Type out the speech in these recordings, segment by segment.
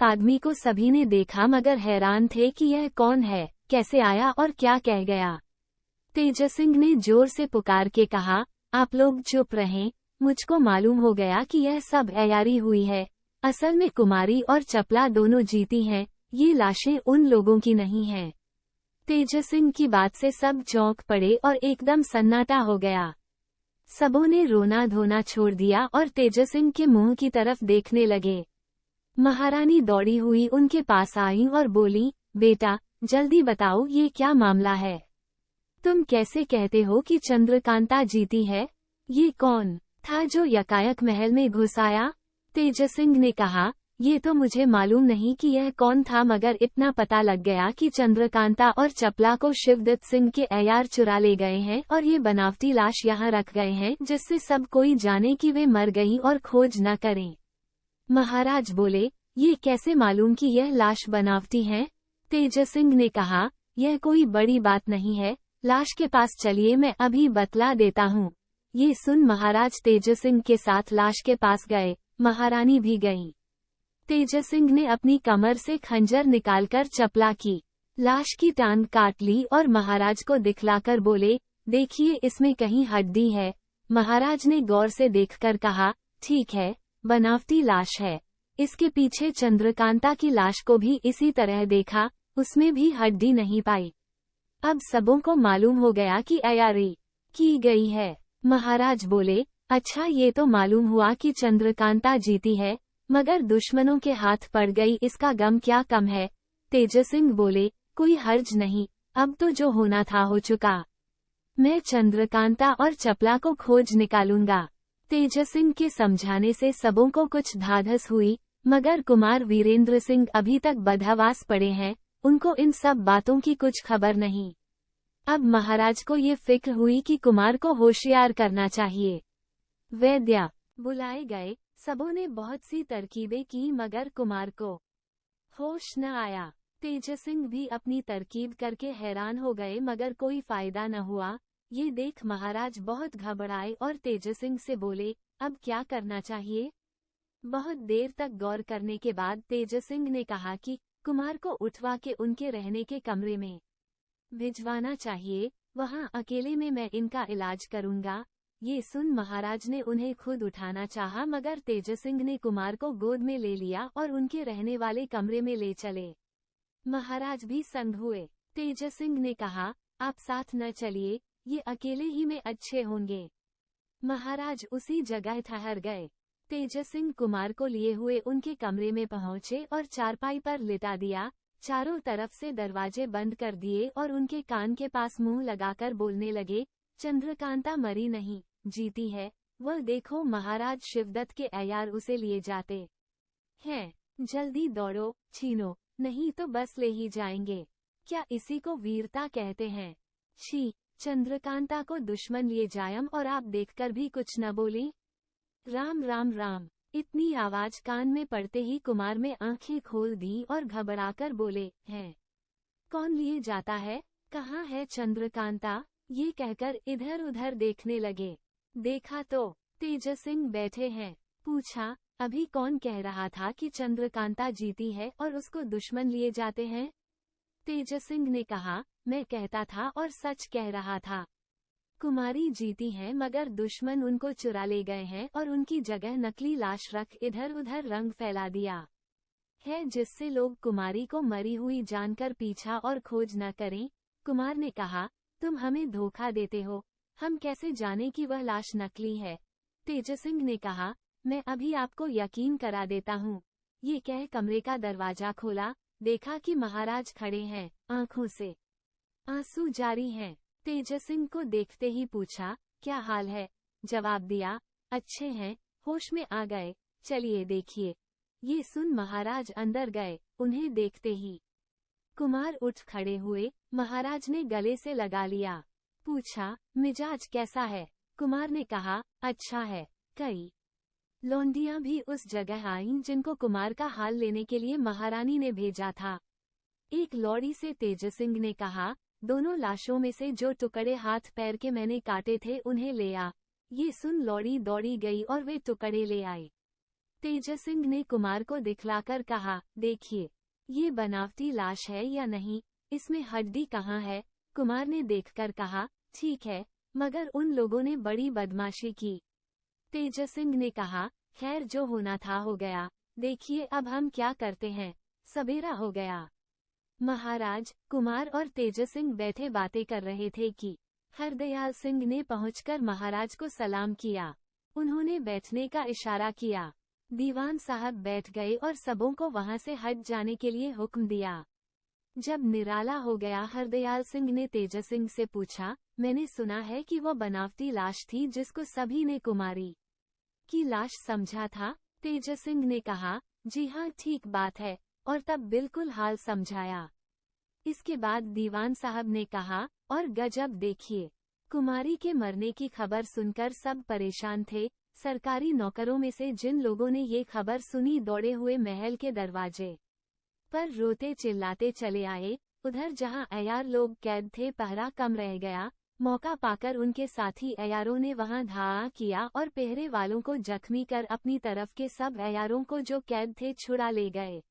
आदमी को सभी ने देखा मगर हैरान थे कि यह कौन है, कैसे आया और क्या कह गया। तेज सिंह ने जोर से पुकार के कहा, आप लोग चुप रहें, मुझको मालूम हो गया कि यह सब अयारी हुई है। असल में कुमारी और चपला दोनों जीती हैं, ये लाशें उन लोगों की नहीं हैं। तेज सिंह की बात से सब चौंक पड़े और एकदम सन्नाटा हो गया। सबों ने रोना धोना छोड़ दिया और तेज सिंह के मुंह की तरफ देखने लगे। महारानी दौड़ी हुई उनके पास आई और बोली, बेटा, जल्दी बताओ ये क्या मामला है? तुम कैसे कहते हो कि चंद्रकांता जीती है? ये कौन था जो यकायक महल में घुस आया? तेज सिंह ने कहा, ये तो मुझे मालूम नहीं कि यह कौन था, मगर इतना पता लग गया कि चंद्रकांता और चपला को शिवदत्त सिंह के अयार चुरा ले गए हैं और ये बनावटी लाश यहाँ रख गए हैं, जिससे सब कोई जाने कि वे मर गई और खोज न करें। महाराज बोले, ये कैसे मालूम कि यह लाश बनावटी है? तेज सिंह ने कहा, यह कोई बड़ी बात नहीं है, लाश के पास चलिए, मैं अभी बतला देता हूँ। ये सुन महाराज तेज सिंह के साथ लाश के पास गए। महारानी भी गईं। तेज सिंह ने अपनी कमर से खंजर निकालकर चपला की लाश की टांग काट ली और महाराज को दिखलाकर बोले, देखिए इसमें कहीं हड्डी है। महाराज ने गौर से देखकर कहा, ठीक है, बनावटी लाश है। इसके पीछे चंद्रकांता की लाश को भी इसी तरह देखा, उसमें भी हड्डी नहीं पाई। अब सबों को मालूम हो गया कि अयारी की गई है। महाराज बोले, अच्छा, ये तो मालूम हुआ कि चंद्रकांता जीती है, मगर दुश्मनों के हाथ पड़ गई, इसका गम क्या कम है? तेज सिंह बोले, कोई हर्ज नहीं, अब तो जो होना था हो चुका। मैं चंद्रकांता और चपला को खोज निकालूंगा। तेज सिंह के समझाने से सबों को कुछ धाधस हुई, मगर कुमार वीरेंद्र सिंह अभी तक बदहवास पड़े हैं, उनको इन सब बातों की कुछ खबर नहीं। अब महाराज को ये फिक्र हुई कि कुमार को होशियार करना चाहिए। वैद्य बुलाए गए। सबों ने बहुत सी तरकीबें की, मगर कुमार को होश न आया। तेज सिंह भी अपनी तरकीब करके हैरान हो गए, मगर कोई फायदा न हुआ। ये देख महाराज बहुत घबराए और तेज सिंह से बोले, अब क्या करना चाहिए? बहुत देर तक गौर करने के बाद तेज सिंह ने कहा कि कुमार को उठवा के उनके रहने के कमरे में भिजवाना चाहिए, वहाँ अकेले में मैं इनका इलाज करूँगा। ये सुन महाराज ने उन्हें खुद उठाना चाहा, मगर तेज सिंह ने कुमार को गोद में ले लिया और उनके रहने वाले कमरे में ले चले। महाराज भी संग हुए। तेज सिंह ने कहा, आप साथ न चलिए, ये अकेले ही में अच्छे होंगे। महाराज उसी जगह ठहर गए। तेज सिंह कुमार को लिए हुए उनके कमरे में पहुंचे और चारपाई पर लिटा दिया, चारों तरफ से दरवाजे बंद कर दिए और उनके कान के पास मुंह लगाकर बोलने लगे, चंद्रकांता मरी नहीं, जीती है। वह देखो, महाराज शिवदत्त के अयार उसे लिए जाते हैं। जल्दी दौड़ो, छीनो, नहीं तो बस ले ही जाएंगे। क्या इसी को वीरता कहते हैं? छी, चंद्रकांता को दुश्मन लिए जायम और आप देखकर भी कुछ न बोली। राम राम राम। इतनी आवाज कान में पड़ते ही कुमार में आंखें खोल दी और घबराकर बोले, हैं? कौन लिए जाता है? कहाँ है चंद्रकांता? ये कहकर इधर उधर देखने लगे। देखा तो तेज सिंह बैठे हैं। पूछा, अभी कौन कह रहा था कि चंद्रकांता जीती है और उसको दुश्मन लिए जाते हैं? तेज सिंह ने कहा, मैं कहता था और सच कह रहा था। कुमारी जीती हैं, मगर दुश्मन उनको चुरा ले गए हैं और उनकी जगह नकली लाश रख इधर उधर रंग फैला दिया है, जिससे लोग कुमारी को मरी हुई जानकर पीछा और खोज न करें। कुमार ने कहा, तुम हमें धोखा देते हो, हम कैसे जाने कि वह लाश नकली है? तेज सिंह ने कहा, मैं अभी आपको यकीन करा देता हूँ। ये कह कमरे का दरवाजा खोला, देखा कि महाराज खड़े हैं, आंखों से आंसू जारी हैं। तेज सिंह को देखते ही पूछा, क्या हाल है? जवाब दिया, अच्छे हैं, होश में आ गए, चलिए देखिए। ये सुन महाराज अंदर गए। उन्हें देखते ही कुमार उठ खड़े हुए। महाराज ने गले से लगा लिया। पूछा, मिजाज कैसा है? कुमार ने कहा, अच्छा है। कई लौंडियां भी उस जगह आईं जिनको कुमार का हाल लेने के लिए महारानी ने भेजा था। एक लौड़ी से तेज सिंह ने कहा, दोनों लाशों में से जो टुकड़े हाथ पैर के मैंने काटे थे उन्हें ले आ। ये सुन लौड़ी दौड़ी गई और वे टुकड़े ले आए। तेज सिंह ने कुमार को दिखलाकर कहा, देखिए, ये बनावटी लाश है या नहीं, इसमें हड्डी कहाँ है। कुमार ने देखकर कहा, ठीक है, मगर उन लोगों ने बड़ी बदमाशी की। तेज सिंह ने कहा, खैर जो होना था हो गया, देखिए अब हम क्या करते हैं, सवेरा हो गया। महाराज, कुमार और तेज सिंह बैठे बातें कर रहे थे कि हरदयाल सिंह ने पहुंचकर महाराज को सलाम किया। उन्होंने बैठने का इशारा किया। दीवान साहब बैठ गए और सबों को वहां से हट जाने के लिए हुक्म दिया। जब निराला हो गया, हरदयाल सिंह ने तेज सिंह से पूछा, मैंने सुना है कि वो बनावटी लाश थी जिसको सभी ने कुमारी की लाश समझा था। तेज सिंह ने कहा, जी हाँ, ठीक बात है, और तब बिल्कुल हाल समझाया। इसके बाद दीवान साहब ने कहा, और गजब देखिए, कुमारी के मरने की खबर सुनकर सब परेशान थे। सरकारी नौकरों में से जिन लोगों ने ये खबर सुनी दौड़े हुए महल के दरवाजे पर रोते चिल्लाते चले आए। उधर जहां अयार लोग कैद थे, पहरा कम रह गया। मौका पाकर उनके साथी अयारों ने वहां धावा किया और पहरे वालों को जख्मी कर अपनी तरफ के सब अयारों को जो कैद थे छुड़ा ले गए।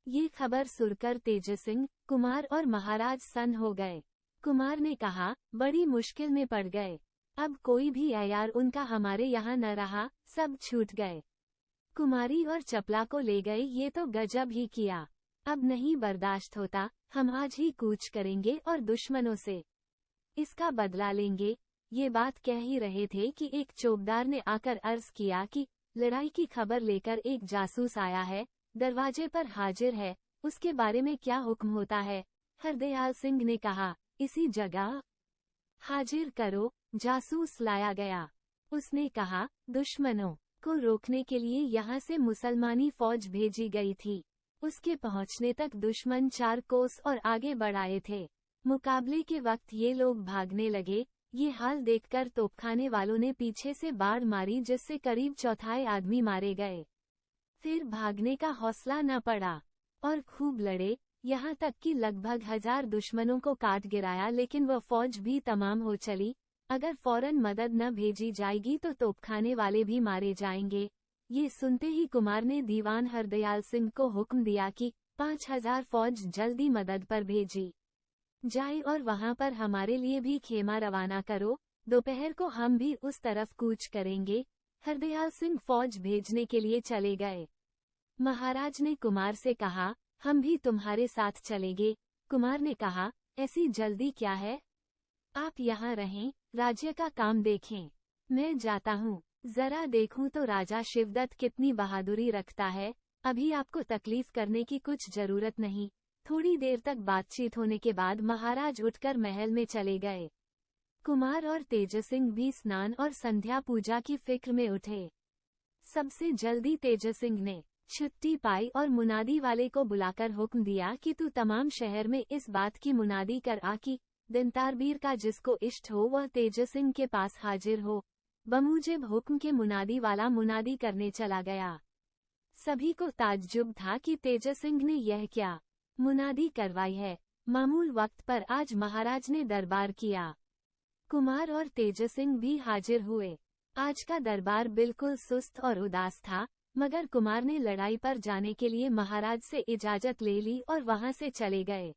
ये खबर सुनकर तेज सिंह, कुमार और महाराज सन्न हो गए। कुमार ने कहा, बड़ी मुश्किल में पड़ गए, अब कोई भी अयार उनका हमारे यहाँ न रहा, सब छूट गए। कुमारी और चपला को ले गए, ये तो गजब ही किया, अब नहीं बर्दाश्त होता, हम आज ही कूच करेंगे और दुश्मनों से इसका बदला लेंगे। ये बात कह ही रहे थे कि एक चौकीदार ने आकर अर्ज किया कि लड़ाई की खबर लेकर एक जासूस आया है, दरवाजे पर हाजिर है, उसके बारे में क्या हुक्म होता है। हरदयाल सिंह ने कहा, इसी जगह हाजिर करो। जासूस लाया गया। उसने कहा, दुश्मनों को रोकने के लिए यहाँ से मुसलमानी फौज भेजी गई थी। उसके पहुँचने तक दुश्मन 4 कोस और आगे बढ़ाए थे। मुकाबले के वक्त ये लोग भागने लगे। ये हाल देखकर तोपखाने वालों ने पीछे से बाढ़ मारी, जिससे करीब चौथाई आदमी मारे गए। फिर भागने का हौसला न पड़ा और खूब लड़े, यहाँ तक कि लगभग 1000 दुश्मनों को काट गिराया, लेकिन वह फौज भी तमाम हो चली। अगर फौरन मदद न भेजी जाएगी तो तोपखाने वाले भी मारे जाएंगे। ये सुनते ही कुमार ने दीवान हरदयाल सिंह को हुक्म दिया कि 5000 फौज जल्दी मदद पर भेजी जाए और वहां पर हमारे लिए भी खेमा रवाना करो। दोपहर को हम भी उस तरफ कूच करेंगे। हरदयाल सिंह फौज भेजने के लिए चले गए। महाराज ने कुमार से कहा, हम भी तुम्हारे साथ चलेंगे। कुमार ने कहा, ऐसी जल्दी क्या है, आप यहाँ रहें, राज्य का काम देखें। मैं जाता हूँ, जरा देखूं तो राजा शिवदत्त कितनी बहादुरी रखता है। अभी आपको तकलीफ करने की कुछ जरूरत नहीं। थोड़ी देर तक बातचीत होने के बाद महाराज उठकर महल में चले गए। कुमार और तेज सिंह भी स्नान और संध्या पूजा की फिक्र में उठे। सबसे जल्दी तेज सिंह ने छुट्टी पाई और मुनादी वाले को बुलाकर हुक्म दिया कि तू तमाम शहर में इस बात की मुनादी कर आ कि दिनतारबीर का जिसको इष्ट हो वह तेज सिंह के पास हाजिर हो। बमूजिब हुक्म के मुनादी वाला मुनादी करने चला गया। सभी को ताज्जुब था कि तेज सिंह ने यह क्या मुनादी करवाई है। मामूल वक्त पर आज महाराज ने दरबार किया। कुमार और तेज सिंह भी हाजिर हुए। आज का दरबार बिल्कुल सुस्त और उदास था, मगर कुमार ने लड़ाई पर जाने के लिए महाराज से इजाजत ले ली और वहां से चले गए।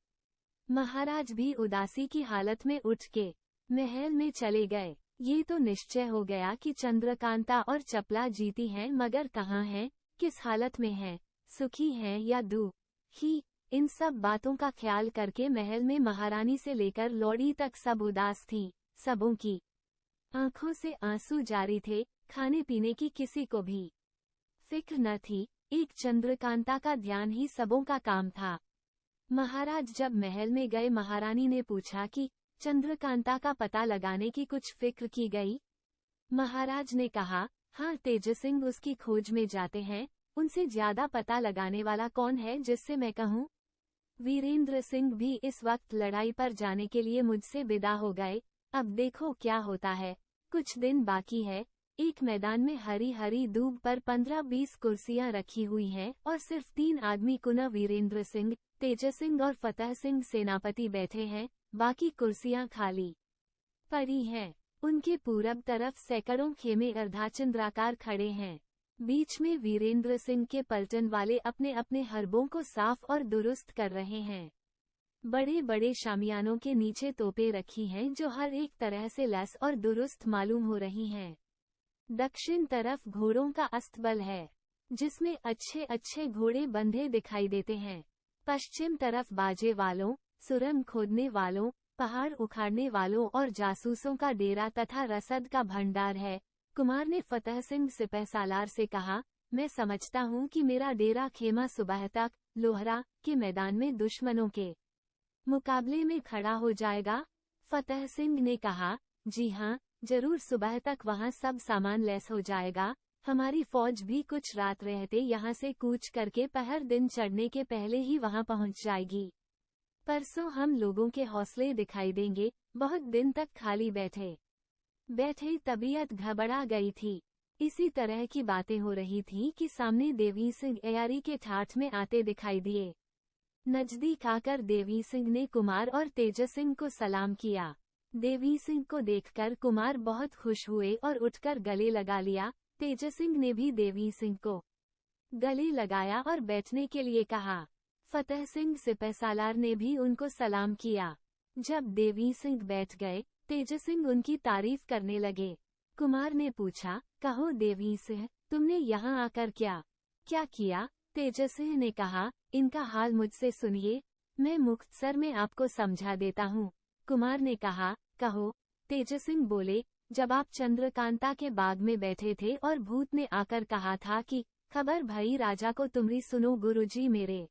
महाराज भी उदासी की हालत में उठ के महल में चले गए। ये तो निश्चय हो गया कि चंद्रकांता और चपला जीती हैं, मगर कहाँ हैं, किस हालत में हैं, सुखी हैं या दुखी। इन सब बातों का ख्याल करके महल में महारानी से लेकर लौड़ी तक सब उदास थीं। सबों की आंखों से आंसू जारी थे। खाने पीने की किसी को भी फिक्र न थी। एक चंद्रकांता का ध्यान ही सबों का काम था। महाराज जब महल में गए, महारानी ने पूछा कि चंद्रकांता का पता लगाने की कुछ फिक्र की गई। महाराज ने कहा, हाँ, तेज सिंह उसकी खोज में जाते हैं। उनसे ज्यादा पता लगाने वाला कौन है जिससे मैं कहूँ। वीरेंद्र सिंह भी इस वक्त लड़ाई पर जाने के लिए मुझसे विदा हो गए। अब देखो क्या होता है। कुछ दिन बाकी है। एक मैदान में हरी हरी दूब पर 15-20 कुर्सियां रखी हुई हैं और सिर्फ 3 आदमी कुना वीरेंद्र सिंह, तेज सिंह और फतेह सिंह सेनापति बैठे हैं। बाकी कुर्सियां खाली पड़ी हैं। उनके पूरब तरफ सैकड़ों खेमे अर्धाचंद्राकार खड़े हैं। बीच में वीरेंद्र सिंह के पलटन वाले अपने अपने हरबों को साफ और दुरुस्त कर रहे हैं। बड़े बड़े शामियानों के नीचे तोपें रखी हैं जो हर एक तरह से लैस और दुरुस्त मालूम हो रही हैं। दक्षिण तरफ घोड़ों का अस्तबल है, जिसमें अच्छे अच्छे घोड़े बंधे दिखाई देते हैं। पश्चिम तरफ बाजे वालों, सुरंग खोदने वालों, पहाड़ उखाड़ने वालों और जासूसों का डेरा तथा रसद का भंडार है। कुमार ने फतेह सिंह सिपहसालार से कहा, मैं समझता हूँ कि मेरा डेरा खेमा सुबह तक लोहरा के मैदान में दुश्मनों के मुकाबले में खड़ा हो जाएगा। फतेह सिंह ने कहा, जी हाँ, जरूर सुबह तक वहाँ सब सामान लैस हो जाएगा। हमारी फौज भी कुछ रात रहते यहाँ से कूच करके पहर दिन चढ़ने के पहले ही वहाँ पहुँच जाएगी। परसों हम लोगों के हौसले दिखाई देंगे। बहुत दिन तक खाली बैठे बैठे तबीयत घबरा गई थी। इसी तरह की बातें हो रही थी कि सामने देवी सिंह अयारी के ठाठ में आते दिखाई दिए। नजदीक आकर देवी सिंह ने कुमार और तेज सिंह को सलाम किया। देवी सिंह को देखकर कुमार बहुत खुश हुए और उठकर गले लगा लिया। तेज सिंह ने भी देवी सिंह को गले लगाया और बैठने के लिए कहा। फतेह सिंह सिपहसालार ने भी उनको सलाम किया। जब देवी सिंह बैठ गए, तेज सिंह उनकी तारीफ करने लगे। कुमार ने पूछा, कहो देवी सिंह, तुमने यहाँ आकर क्या क्या किया? तेज सिंह ने कहा, इनका हाल मुझसे सुनिए, मैं मुख्तसर में आपको समझा देता हूँ। कुमार ने कहा, कहो। तेज सिंह बोले, जब आप चंद्रकांता के बाग में बैठे थे और भूत ने आकर कहा था कि खबर भई राजा को तुमरी सुनो गुरुजी मेरे,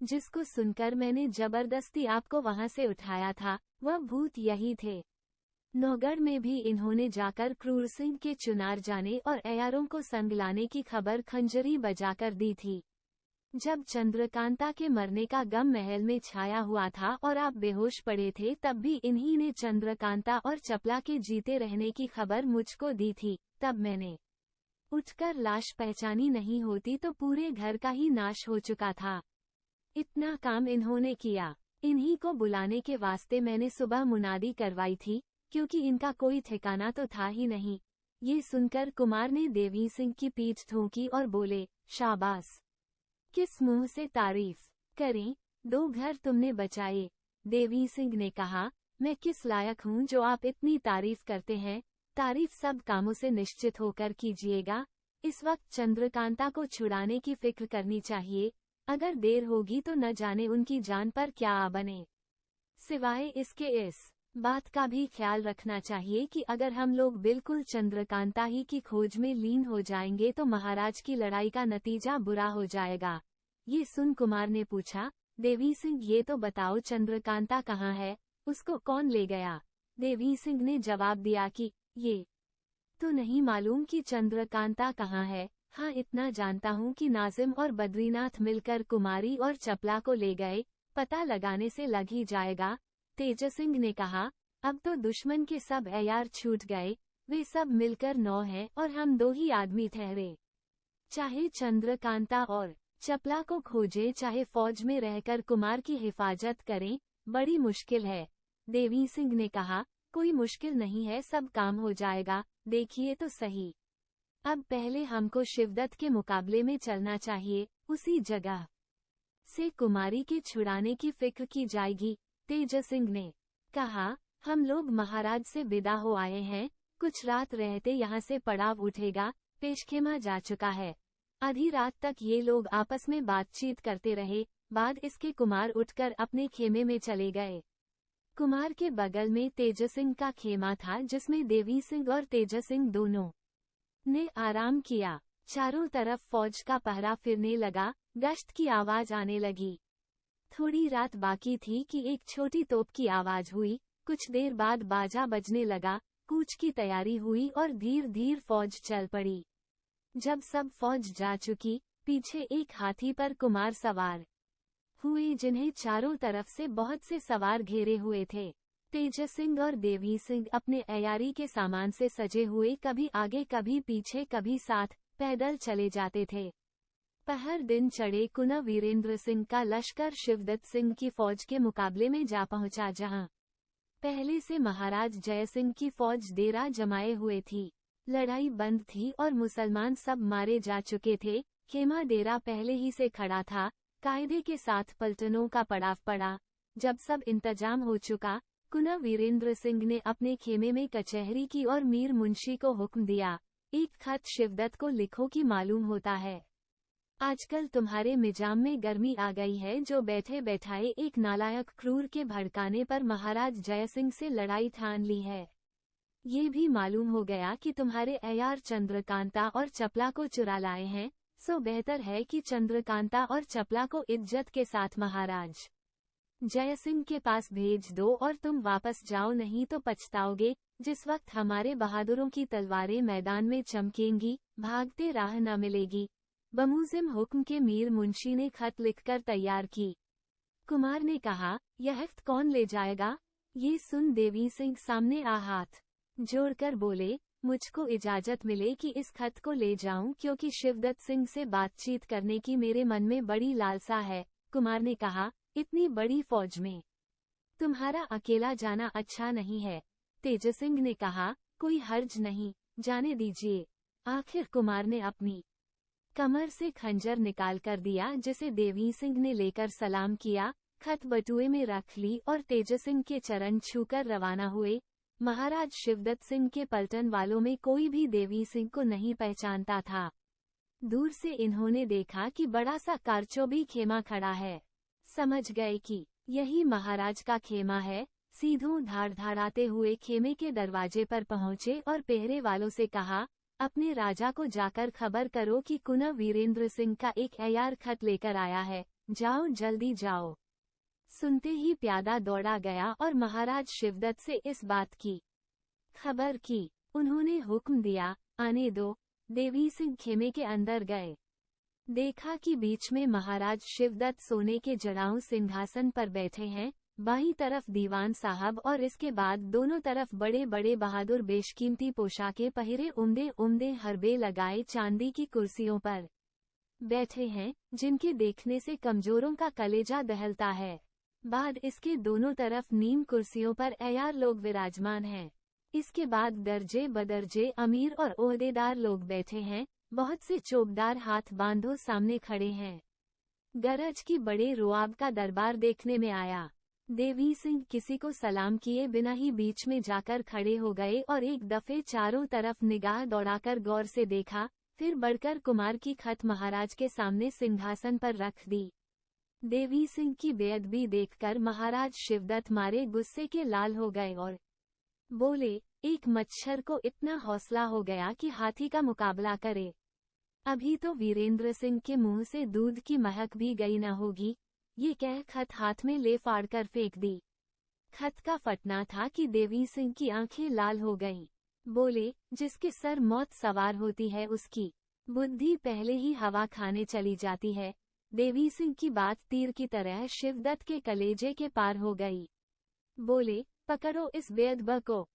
जिसको सुनकर मैंने जबरदस्ती आपको वहां से उठाया था, वह भूत यही थे। नौगढ़ में भी इन्होंने जाकर क्रूर सिंह के चुनार जाने और अयारों को संग लाने की खबर खंजरी बजाकर दी थी। जब चंद्रकांता के मरने का गम महल में छाया हुआ था और आप बेहोश पड़े थे, तब भी इन्हीं ने चंद्रकांता और चपला के जीते रहने की खबर मुझको दी थी। तब मैंने उठकर लाश पहचानी नहीं होती तो पूरे घर का ही नाश हो चुका था। इतना काम इन्होंने किया। इन्हीं को बुलाने के वास्ते मैंने सुबह मुनादी करवाई थी, क्योंकि इनका कोई ठिकाना तो था ही नहीं। ये सुनकर कुमार ने देवी सिंह की पीठ ठोंकी और बोले, शाबाश, किस मुंह से तारीफ करें, 2 घर तुमने बचाए। देवी सिंह ने कहा, मैं किस लायक हूँ जो आप इतनी तारीफ करते हैं? तारीफ सब कामों से निश्चित होकर कीजिएगा। इस वक्त चंद्रकांता को छुड़ाने की फिक्र करनी चाहिए। अगर देर होगी तो न जाने उनकी जान पर क्या आ बने। सिवाय इसके इस बात का भी ख्याल रखना चाहिए कि अगर हम लोग बिल्कुल चंद्रकांता ही की खोज में लीन हो जाएंगे तो महाराज की लड़ाई का नतीजा बुरा हो जाएगा। ये सुन कुमार ने पूछा, देवी सिंह, ये तो बताओ चंद्रकांता कहाँ है, उसको कौन ले गया? देवी सिंह ने जवाब दिया कि ये तो नहीं मालूम कि चंद्रकांता कहाँ है। हाँ, इतना जानता हूँ कि नाजिम और बद्रीनाथ मिलकर कुमारी और चपला को ले गए। पता लगाने से लग ही जाएगा। तेज सिंह ने कहा, अब तो दुश्मन के सब अयार छूट गए। वे सब मिलकर 9 हैं और हम 2 ही आदमी ठहरे। चाहे चंद्रकांता और चपला को खोजे, चाहे फौज में रहकर कुमार की हिफाजत करें, बड़ी मुश्किल है। देवी सिंह ने कहा, कोई मुश्किल नहीं है, सब काम हो जाएगा। देखिए तो सही, अब पहले हमको शिवदत्त के मुकाबले में चलना चाहिए। उसी जगह से कुमारी के छुड़ाने की फिक्र की जाएगी। तेज सिंह ने कहा, हम लोग महाराज से विदा हो आए हैं, कुछ रात रहते यहाँ से पड़ाव उठेगा। पेशखेमा जा चुका है। आधी रात तक ये लोग आपस में बातचीत करते रहे। बाद इसके कुमार उठकर अपने खेमे में चले गए। कुमार के बगल में तेज सिंह का खेमा था, जिसमें देवी सिंह और तेज सिंह दोनों ने आराम किया। चारों तरफ फौज का पहरा फिरने लगा। गश्त की आवाज आने लगी। थोड़ी रात बाकी थी कि एक छोटी तोप की आवाज हुई। कुछ देर बाद बाजा बजने लगा। कूच की तैयारी हुई और धीर धीर फौज चल पड़ी। जब सब फौज जा चुकी, पीछे एक हाथी पर कुमार सवार हुए, जिन्हें चारों तरफ से बहुत से सवार घेरे हुए थे। तेज सिंह और देवी सिंह अपने अयारी के सामान से सजे हुए कभी आगे कभी पीछे कभी साथ पैदल चले जाते थे। पहर दिन चढ़े कुना वीरेंद्र सिंह का लश्कर शिवदत्त सिंह की फौज के मुकाबले में जा पहुंचा, जहां पहले से महाराज जय सिंह की फौज डेरा जमाए हुए थी। लड़ाई बंद थी और मुसलमान सब मारे जा चुके थे। खेमा डेरा पहले ही से खड़ा था। कायदे के साथ पलटनों का पड़ाव पड़ा। जब सब इंतजाम हो चुका, कुंवर वीरेंद्र सिंह ने अपने खेमे में कचहरी की और मीर मुंशी को हुक्म दिया, एक खत शिवदत्त को लिखो कि मालूम होता है आजकल तुम्हारे मिजाम में गर्मी आ गई है, जो बैठे बैठाए एक नालायक क्रूर के भड़काने पर महाराज जयसिंह से लड़ाई ठान ली है। ये भी मालूम हो गया कि तुम्हारे अयार चंद्रकांता और चपला को चुरा लाए हैं, सो बेहतर है कि चंद्रकांता और चपला को इज्जत के साथ महाराज जयसिंह के पास भेज दो और तुम वापस जाओ, नहीं तो पछताओगे। जिस वक्त हमारे बहादुरों की तलवारें मैदान में चमकेंगी, भागते राह न मिलेगी। बमुजिम हुक्म के मीर मुंशी ने खत लिखकर तैयार की। कुमार ने कहा, यह खत कौन ले जाएगा? ये सुन देवी सिंह सामने आ हाथ जोड़कर बोले, मुझको इजाजत मिले कि इस खत को ले जाऊं, क्योंकि शिवदत्त सिंह से बातचीत करने की मेरे मन में बड़ी लालसा है। कुमार ने कहा, इतनी बड़ी फौज में तुम्हारा अकेला जाना अच्छा नहीं है। तेज सिंह ने कहा, कोई हर्ज नहीं, जाने दीजिए। आखिर कुमार ने अपनी कमर से खंजर निकाल कर दिया, जिसे देवी सिंह ने लेकर सलाम किया, खत बटुए में रख ली और तेज सिंह के चरण छूकर रवाना हुए। महाराज शिवदत्त सिंह के पलटन वालों में कोई भी देवी सिंह को नहीं पहचानता था। दूर से इन्होंने देखा कि बड़ा सा कारचौबी खेमा खड़ा है। समझ गए कि यही महाराज का खेमा है। सीधों धाड़ धाड़ाते हुए खेमे के दरवाजे पर पहुंचे और पहरे वालों से कहा, अपने राजा को जाकर खबर करो कि कुंवर वीरेंद्र सिंह का एक अयार खत लेकर आया है, जाओ जल्दी जाओ। सुनते ही प्यादा दौड़ा गया और महाराज शिवदत्त से इस बात की खबर की। उन्होंने हुक्म दिया, आने दो। देवी सिंह खेमे के अंदर गए। देखा कि बीच में महाराज शिवदत्त सोने के जड़ाऊ सिंहासन पर बैठे हैं, बाईं तरफ दीवान साहब और इसके बाद दोनों तरफ बड़े बड़े बहादुर बेशकीमती पोशाकें पहिरे उम्दे उम्दे हरबे लगाए चांदी की कुर्सियों पर बैठे हैं, जिनके देखने से कमजोरों का कलेजा दहलता है। बाद इसके दोनों तरफ नीम कुर्सियों पर अयार लोग विराजमान हैं। इसके बाद दर्जे बदर्जे अमीर और ओहदेदार लोग बैठे हैं। बहुत से चौबदार हाथ बांधो सामने खड़े हैं। गरज की बड़े रुआब का दरबार देखने में आया। देवी सिंह किसी को सलाम किए बिना ही बीच में जाकर खड़े हो गए और एक दफे चारों तरफ निगाह दौड़ाकर गौर से देखा, फिर बढ़कर कुमार की खत महाराज के सामने सिंहासन पर रख दी। देवी सिंह की बेअदबी देखकर महाराज शिवदत्त मारे गुस्से के लाल हो गए और बोले, एक मच्छर को इतना हौसला हो गया कि हाथी का मुकाबला करे। अभी तो वीरेंद्र सिंह के मुंह से दूध की महक भी गई न होगी। ये कह खत हाथ में ले फाड़ कर फेंक दी। खत का फटना था कि देवी सिंह की आंखें लाल हो गईं। बोले, जिसके सर मौत सवार होती है उसकी बुद्धि पहले ही हवा खाने चली जाती है। देवी सिंह की बात तीर की तरह शिवदत्त के कलेजे के पार हो गई। बोले, पकड़ो इस बेअदब को।